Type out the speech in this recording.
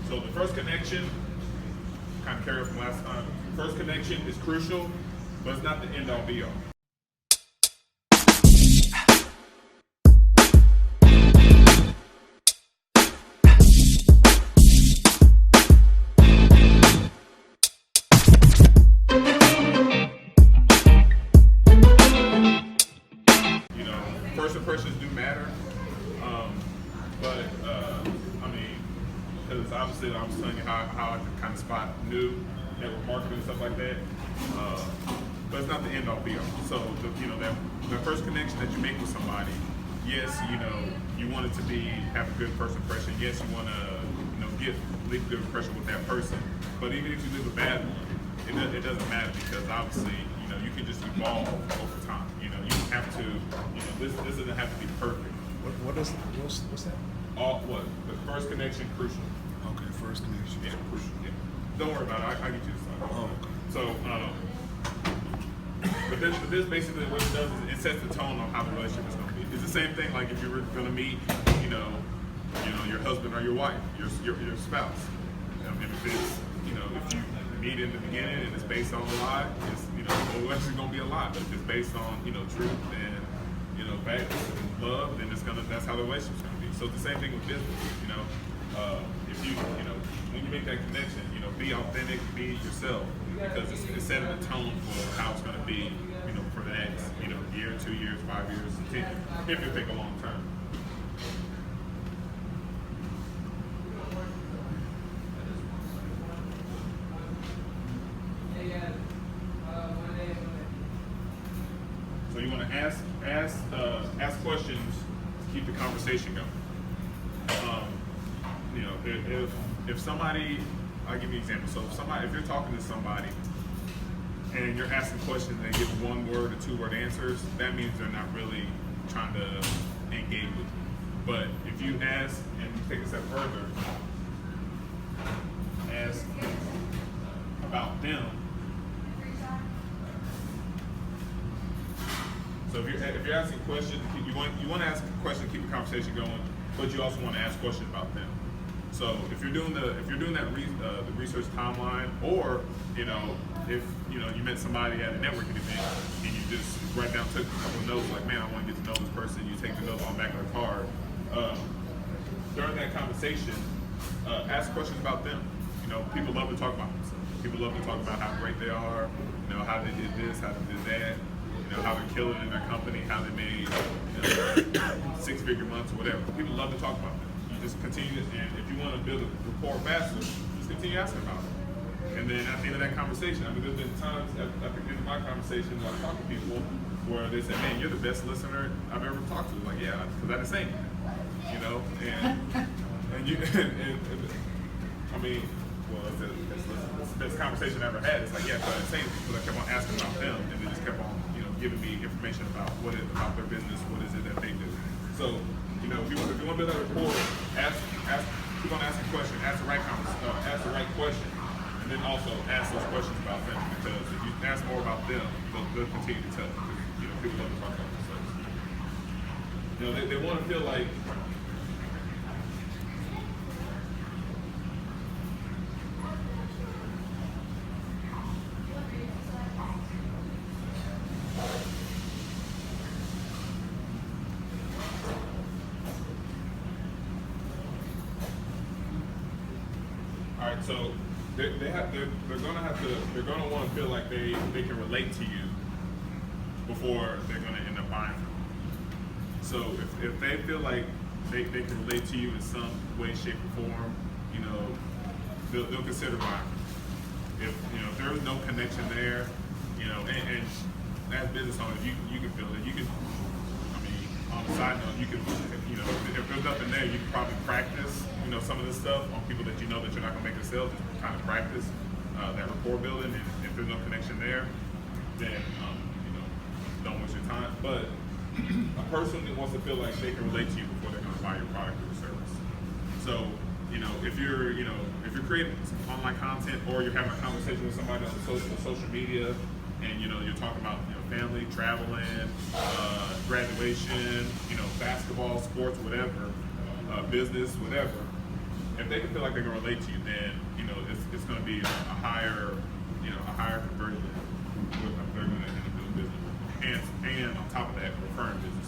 So the first connection, kind of carry from last time. First connection is crucial, but it's not the end all be all. First impressions do matter, but I mean, because obviously I was telling you how I can kind of spot new network marketing and stuff like that, but it's not the end all be all. So that first connection that you make with somebody, yes, you want it to have a good first impression. Yes, you want to leave a good impression with that person. But even if you leave a bad one, it doesn't matter, because obviously you can just evolve over time. You have to, this doesn't have to be perfect. What's that? The first connection, crucial. Okay, first connection. Yeah, crucial. Yeah. Don't worry about it. I'll get you this time. Oh, okay. So, but this basically what it does is it sets the tone on how the relationship is going to be. It's the same thing like if you were going to meet, your husband or your wife, your spouse. If it's, if you meet in the beginning and it's based on a lie, it's, well, it's going to be a lie. But if it's based on, truth and, facts and love, then that's how the relationship's going to be. So it's the same thing with business. If you, when you make that connection, be authentic, be yourself, because it's setting a tone for how it's going to be, for the next, year, 2 years, 5 years, 10 years, if you think a long term. So you want to ask questions to keep the conversation going. If somebody, I'll give you an example. So if you're talking to somebody and you're asking questions and they give 1 word or 2 word answers, that means they're not really trying to engage with you. But if you ask and you take a step further, ask about them. So if you're asking questions, you want to ask a question to keep the conversation going, but you also want to ask questions about them. So if you're doing the research timeline, or if you met somebody at a networking event and you just took a couple of notes, like, man, I want to get to know this person. You take the notes on the back of the card. During that conversation, ask questions about them. People love to talk about themselves. People love to talk about how great they are. How they did this, how they did that. How they're killing in their company, how they made 6-figure months or whatever. People love to talk about that. You just continue, and if you want to build a rapport faster, just continue asking about it. And then at the end of that conversation, there's been times at the end of my conversation when I talk to people where they say, man, you're the best listener I've ever talked to. Like, yeah, because I didn't say anything. It's the best conversation I ever had. It's like, yeah, but I didn't say anything, because I kept on asking about them, and they just kept on, giving me information about about their business, what is it that they do. So, if you want to build that rapport, keep on asking questions, ask the right question, and then also ask those questions about them, because if you ask more about them, they'll continue to tell you. Because, people love to talk about themselves. They want to feel like. So they're gonna want to feel like they can relate to you before they're gonna end up buying from you. So if they feel like they can relate to you in some way, shape, or form, they'll consider buying. If there's no connection there, and as business owners, you can feel it. You can, on the side note, you can, if there's nothing there, you can probably practice, some of this stuff on people that that you're not gonna make a sale. Just kind of practice that rapport building, and if there's no connection there, then don't waste your time. But a person that wants to feel like they can relate to you before they're gonna buy your product or service. So if you're creating some online content, or you're having a conversation with somebody on social media, and you're talking about family, traveling, graduation, basketball, sports, whatever, business, whatever, if they can feel like they can relate to you, then it's going to be a higher conversion if they're going to end up doing business, and on top of that, referring business